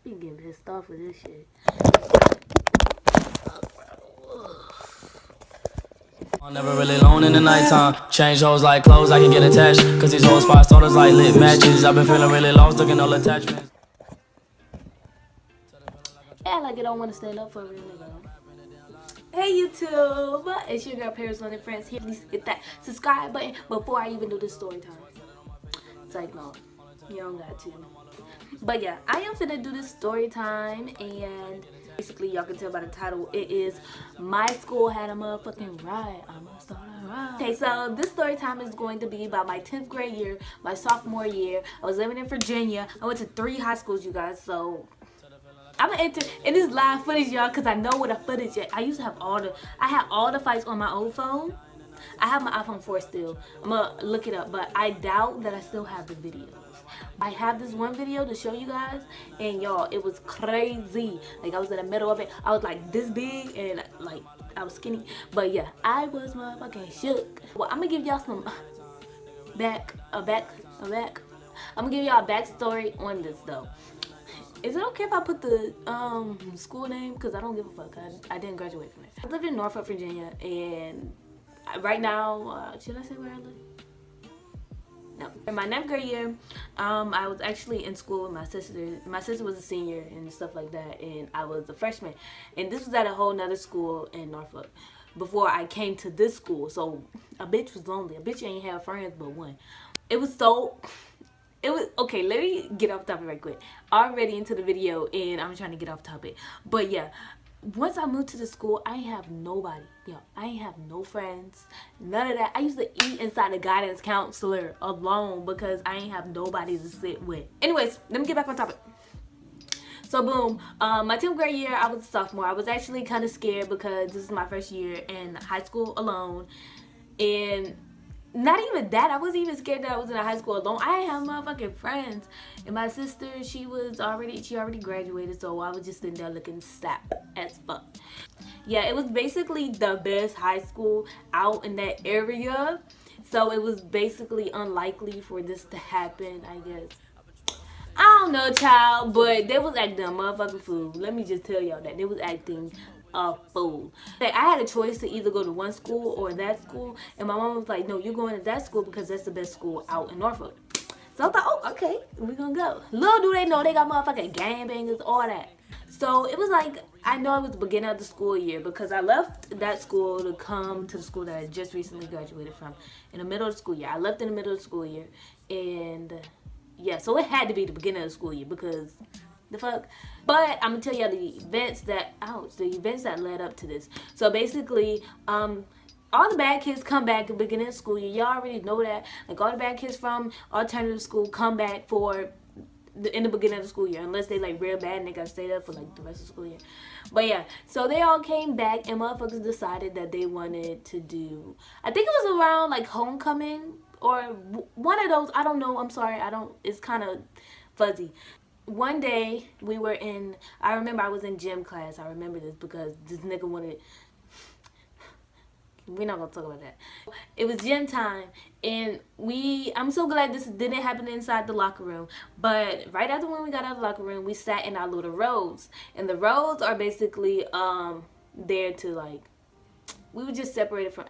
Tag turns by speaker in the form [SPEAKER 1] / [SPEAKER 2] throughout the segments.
[SPEAKER 1] be getting pissed off with this shit.
[SPEAKER 2] I'm never really alone in the nighttime. Change hoes like clothes, I can get attached. Cause these hoes 5 starters like lit matches. I've been feeling really lost, looking all attachments.
[SPEAKER 1] Yeah, like I don't want to stand up for a real nigga. Hey YouTube, it's your girl Paris London Friends here. Please hit that subscribe button before I even do this story time. It's like, no, you don't got to. But yeah, I am finna do this story time, and basically y'all can tell by the title, it is My School Had a Motherfucking Riot. I'm gonna start a riot. Okay, so this story time is going to be about my 10th grade year, my sophomore year. I was living in Virginia. I went to 3 high schools, you guys, so I'm gonna enter in this live footage, y'all, because I know what the footage is. I used to have I had all the fights on my old phone. I have my iPhone 4 still. I'm gonna look it up, but I doubt that I still have the videos. I have this one video to show you guys, and y'all, it was crazy. Like, I was in the middle of it. I was like this big, and like I was skinny. But yeah, I was motherfucking shook. Well, I'm gonna give y'all some I'm gonna give y'all a backstory on this though. Is it okay if I put the school name? Because I don't give a fuck. I didn't graduate from it. I lived in Norfolk, Virginia, and right now, should I say where I live? No. In my 9th grade year, I was actually in school with my sister. My sister was a senior and stuff like that, and I was a freshman. And this was at a whole nother school in Norfolk before I came to this school. So a bitch was lonely. A bitch ain't have friends but one. It was okay, let me get off topic right quick. Already into the video, and I'm trying to get off topic. But yeah, once I moved to the school, I ain't have nobody. Yo, I ain't have no friends, none of that. I used to eat inside the guidance counselor alone because I ain't have nobody to sit with. Anyways, let me get back on topic. So boom, my 10th grade year, I was a sophomore. I was actually kind of scared because this is my first year in high school alone. And not even that, I wasn't even scared that I was in a high school alone. I didn't have motherfucking friends. And my sister, she already graduated, so I was just sitting there looking sap as fuck. Yeah, it was basically the best high school out in that area. So it was basically unlikely for this to happen, I guess. I don't know, child, but they was acting a motherfucking fool. Let me just tell y'all that. They was acting a fool. I had a choice to either go to one school or that school, and my mom was like, no, you're going to that school because that's the best school out in Norfolk. So I thought, oh, okay, we're gonna go. Little do they know, they got motherfucking gangbangers, all that. So it was like, I know it was the beginning of the school year because I left that school to come to the school that I just recently graduated from in the middle of the school year. I left in the middle of the school year, and yeah, so it had to be the beginning of the school year because the fuck. But I'm gonna tell y'all the events that led up to this. So basically, all the bad kids come back at the beginning of the school year. Y'all already know that. Like, all the bad kids from alternative school come back in the beginning of the school year, unless they like real bad and they gotta stay there for like the rest of the school year. But yeah, so they all came back and motherfuckers decided that they wanted to do, I think it was around like homecoming or one of those. I don't know. I'm sorry. It's kind of fuzzy. One day I remember I was in gym class. I remember this because this nigga wanted, we're not gonna talk about that. It was gym time, and I'm so glad this didn't happen inside the locker room. But right after when we got out of the locker room, we sat in our little rows, and the rows are basically there to like, we were just separated from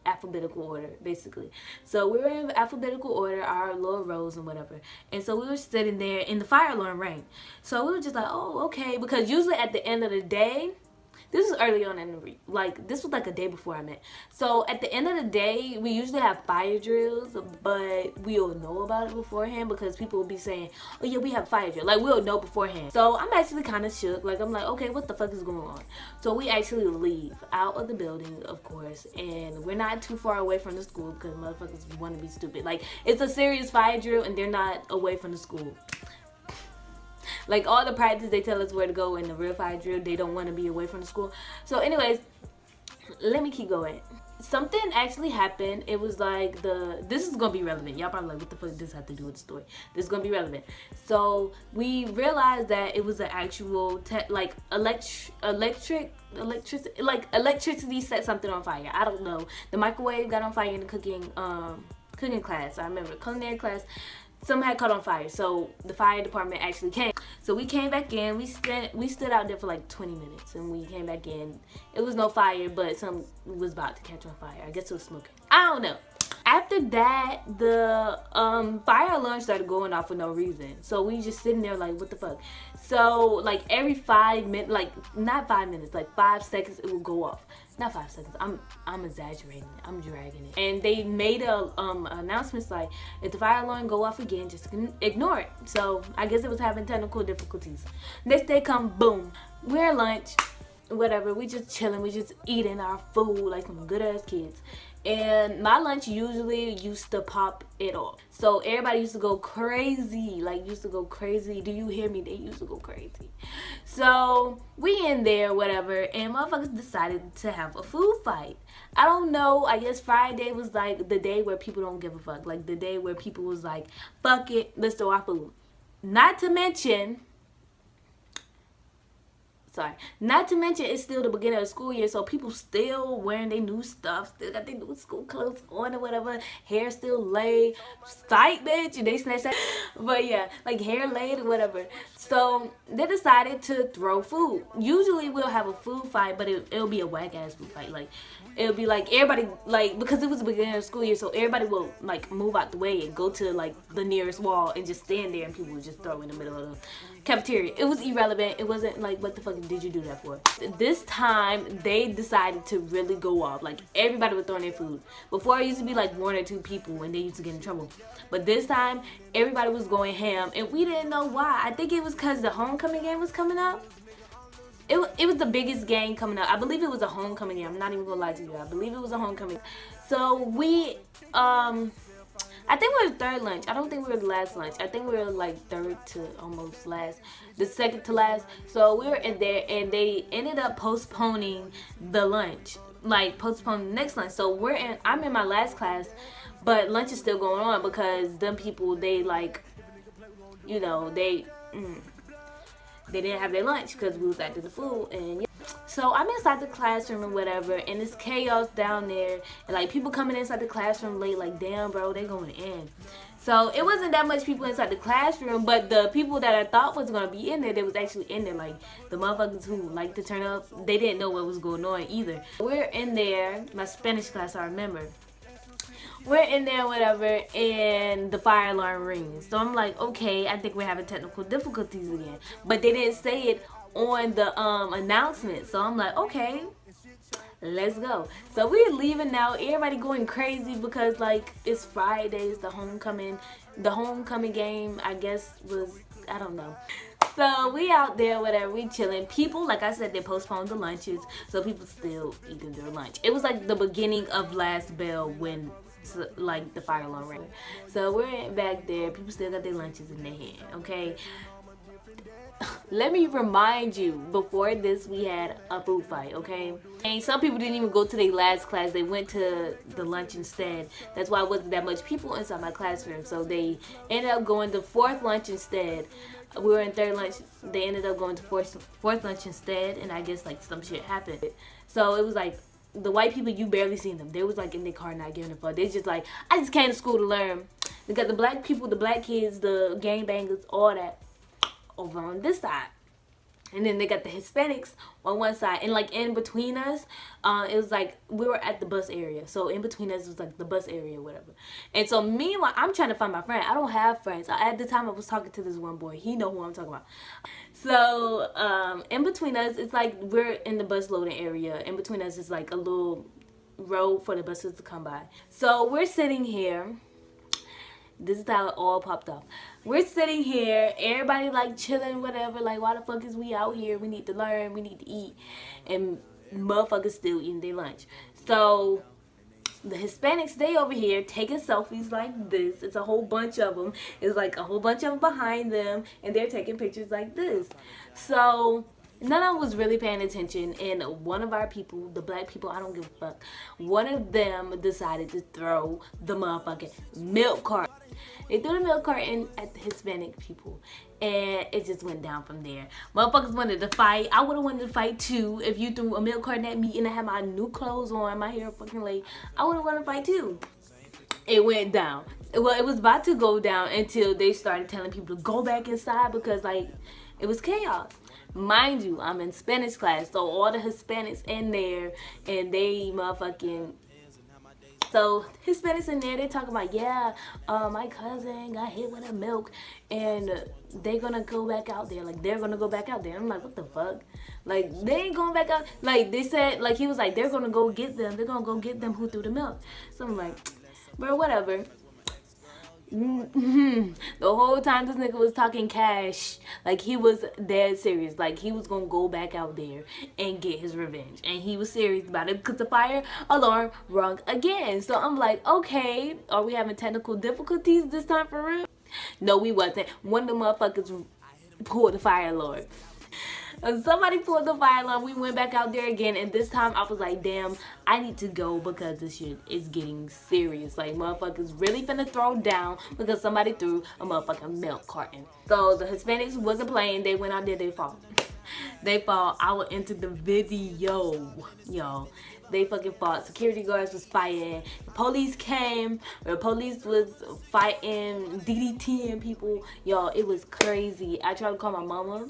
[SPEAKER 1] alphabetical order, basically. So we were in alphabetical order, our little rows and whatever. And so we were sitting there, and the fire alarm rang. So we were just like, oh, okay. Because usually at the end of the day, this was early on in the this was like a day before I met. So at the end of the day, we usually have fire drills, but we'll know about it beforehand because people will be saying, oh yeah, we have fire drill. Like, we'll know beforehand. So I'm actually kind of shook. Like, I'm like, okay, what the fuck is going on? So we actually leave out of the building, of course, and we're not too far away from the school because motherfuckers want to be stupid. Like, it's a serious fire drill and they're not away from the school. Like, all the practice, they tell us where to go. In the real fire drill, they don't want to be away from the school. So anyways, let me keep going. Something actually happened. It was like this is gonna be relevant. Y'all probably like, what the fuck does this have to do with the story? This is gonna be relevant. So we realized that it was an actual electricity set something on fire. I don't know. The microwave got on fire in the cooking class. I remember culinary class. Something had caught on fire, so the fire department actually came. So we came back in. We stood out there for like 20 minutes, and we came back in. It was no fire, but some was about to catch on fire. I guess it was smoking. I don't know. After that, the fire alarm started going off for no reason. So we just sitting there like, what the fuck? So like every 5 minutes, like not 5 minutes, like 5 seconds, it would go off. Not 5 seconds. I'm exaggerating it. I'm dragging it. And they made a announcements like, if the fire alarm go off again, just ignore it. So I guess it was having technical difficulties. Next day come, boom, we're at lunch, whatever. We just chilling. We just eating our food like some good ass kids. And my lunch usually used to pop it off. So everybody used to go crazy. Like, used to go crazy. Do you hear me? They used to go crazy. So we in there, whatever. And motherfuckers decided to have a food fight. I don't know. I guess Friday was like the day where people don't give a fuck. Like the day where people was like, fuck it, let's throw our food. Not to mention it's still the beginning of the school year, so people still wearing their new stuff, still got their new school clothes on or whatever, hair still laid, sight bitch, and they snatched that. But yeah, like hair laid or whatever. So they decided to throw food. Usually we'll have a food fight, but it'll be a whack ass food fight. Like it'll be like everybody, like, because it was the beginning of the school year, so everybody will like move out the way and go to like the nearest wall and just stand there, and people would just throw in the middle of the cafeteria. It was irrelevant. It wasn't like, what the fuck did you do that for? This time they decided to really go off. Like everybody was throwing their food. Before it used to be like 1 or 2 people and they used to get in trouble, but this time everybody was going ham, and we didn't know why. I think it was because the homecoming game was coming up. It was the biggest game coming up. I believe it was a homecoming game. I'm not even gonna lie to you. I believe it was a homecoming. So we I think we were third lunch. I don't think we were the last lunch. I think we were like third to almost last, the second to last. So we were in there, and they ended up postponing the lunch, like postponing the next lunch. So I'm in my last class, but lunch is still going on because them people, they like, you know, they didn't have their lunch because we was after the food. And yeah. So I'm inside the classroom or whatever, and it's chaos down there, and like people coming inside the classroom late, like, damn bro, they going in. So it wasn't that much people inside the classroom, but the people that I thought was gonna be in there, they was actually in there. Like the motherfuckers who like to turn up, they didn't know what was going on either. We're in there, my Spanish class, I remember. We're in there, whatever, and the fire alarm rings. So I'm like, okay, I think we're having technical difficulties again. But they didn't say it on the announcement. So I'm like, okay, let's go. So we're leaving now. Everybody going crazy because like it's Fridays, the homecoming game, I guess, was, I don't know. So we out there, whatever, we chilling. People, like I said, they postponed the lunches, so people still eating their lunch. It was like the beginning of last bell when like the fire alarm rang. So we're back there. People still got their lunches in their hand. Okay. Let me remind you, before this we had a food fight, okay? And some people didn't even go to their last class. They went to the lunch instead. That's why it wasn't that much people inside my classroom. So they ended up going to fourth lunch instead. We were in third lunch. They ended up going to fourth lunch instead, and I guess like some shit happened. So it was like the white people, you barely seen them. They was like in their car not giving a fuck. They just like, I just came to school to learn. They got the black people, the black kids, the gangbangers, all that over on this side. And then they got the Hispanics on one side. And like in between us, it was like we were at the bus area. So in between us was like the bus area or whatever. And so meanwhile, I'm trying to find my friend. I don't have friends. At the time I was talking to this one boy. He know who I'm talking about. So in between us, it's like we're in the bus loading area. In between us is like a little road for the buses to come by. So we're sitting here. This is how it all popped off. We're sitting here, everybody like chilling, whatever. Like, why the fuck is we out here? We need to learn, we need to eat. And motherfuckers still eating their lunch. So the Hispanics, they over here taking selfies like this. It's a whole bunch of them. It's like a whole bunch of them behind them. And they're taking pictures like this. So none of them was really paying attention, and one of our people, the black people, I don't give a fuck, one of them decided to throw the motherfucking milk cart. They threw the milk carton at the Hispanic people, and it just went down from there. Motherfuckers wanted to fight. I would have wanted to fight too. If you threw a milk carton at me and I had my new clothes on, my hair fucking late, I would have wanted to fight too. It went down. Well, it was about to go down until they started telling people to go back inside, because like It was chaos. Mind you, I'm in Spanish class, so all the Hispanics in there, and they motherfucking. So Hispanics in there, they talking about, yeah, my cousin got hit with a milk, and they gonna go back out there. Like, they're gonna go back out there. I'm like, what the fuck? Like, they ain't going back out. Like, they said, like, he was like, they're gonna go get them. They're gonna go get them who threw the milk. So I'm like, bro, whatever. The whole time this nigga was talking cash, like he was dead serious, like he was gonna go back out there and get his revenge, and he was serious about it because the fire alarm rung again. So I'm like, okay, are we having technical difficulties this time for real? No, we wasn't. One of the motherfuckers pulled the fire alarm. Somebody pulled the fire alarm. We went back out there again, and this time I was like, damn, I need to go because this shit is getting serious. Like, motherfuckers really finna throw down because somebody threw a motherfucking milk carton. So the Hispanics wasn't playing. They went out there. They fought. They fought. I will enter the video, y'all. They fucking fought. Security guards was fighting. The police came. The police was fighting, DDTing people. Y'all, it was crazy. I tried to call my mama.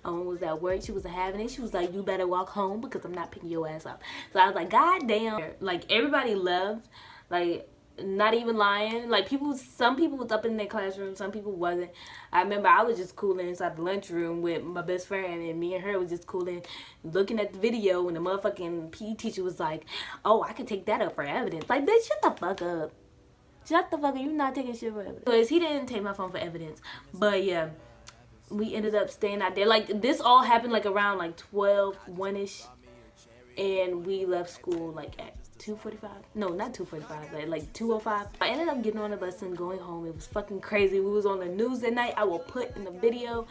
[SPEAKER 1] Was at work. She was having it. She was like, you better walk home because I'm not picking your ass up. So I was like, god damn. Like, everybody left. Like, not even lying. Like, some people was up in their classroom, some people wasn't. I remember I was just cooling inside the lunchroom with my best friend, and me and her was just cooling, looking at the video, and the motherfucking PE teacher was like, oh, I can take that up for evidence. Like, bitch, shut the fuck up. Shut the fuck up. You're not taking shit for evidence. Because he didn't take my phone for evidence. But yeah, we ended up staying out there. Like, this all happened like around like 12, 1-ish. And we left school like at 2:45. No, not 2:45, like 2:05. I ended up getting on the bus and going home. It was fucking crazy. We was on the news that night. I will put in the video.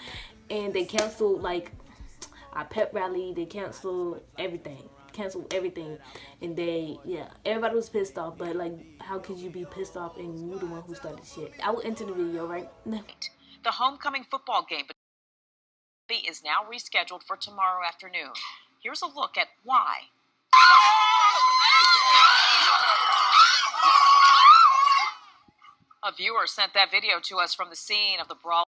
[SPEAKER 1] And they canceled like our pep rally. They canceled everything. And yeah, everybody was pissed off. But like, how could you be pissed off and you the one who started shit? I will enter the video right now.
[SPEAKER 3] The homecoming football game is now rescheduled for tomorrow afternoon. Here's a look at why. A viewer sent that video to us from the scene of the brawl.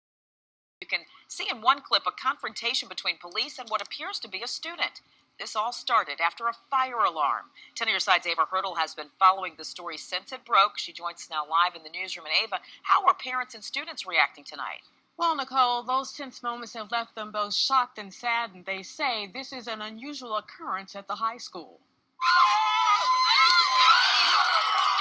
[SPEAKER 3] You can see in one clip a confrontation between police and what appears to be a student. This all started after a fire alarm. 10 on your side's Ava Hurdle has been following the story since it broke. She joins us now live in the newsroom. And Ava, how are parents and students reacting tonight?
[SPEAKER 4] Well, Nicole, those tense moments have left them both shocked and saddened. They say this is an unusual occurrence at the high school.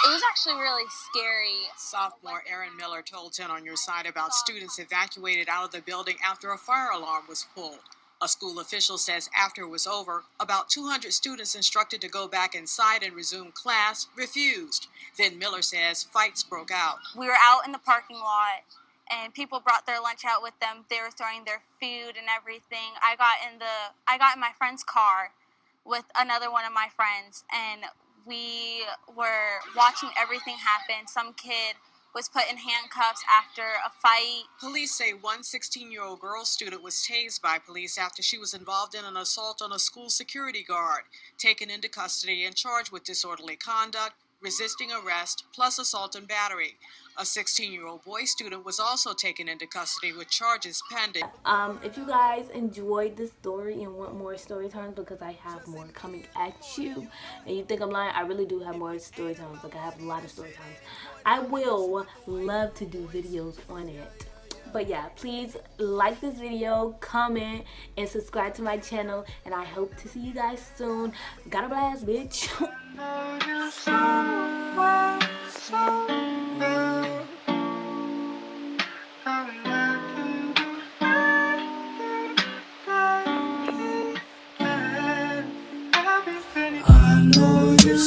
[SPEAKER 5] It was actually really scary.
[SPEAKER 4] Sophomore Erin Miller told 10 on your side about students evacuated out of the building after a fire alarm was pulled. A school official says after it was over, about 200 students instructed to go back inside and resume class refused. Then Miller says fights broke out.
[SPEAKER 5] We were out in the parking lot, and people brought their lunch out with them. They were throwing their food and everything. I got in my friend's car with another one of my friends, and we were watching everything happen. Some kid was put in handcuffs after a fight.
[SPEAKER 4] Police say one 16-year-old girl student was tased by police after she was involved in an assault on a school security guard, taken into custody and charged with disorderly conduct, resisting arrest, plus assault and battery. A 16-year-old boy student was also taken into custody with charges pending.
[SPEAKER 1] If you guys enjoyed this story and want more story times, because I have more coming at you, and you think I'm lying, I really do have more story times. Like, I have a lot of story times. I will love to do videos on it. But yeah, please like this video, comment, and subscribe to my channel. And I hope to see you guys soon. Got a blast, bitch.
[SPEAKER 2] I know you're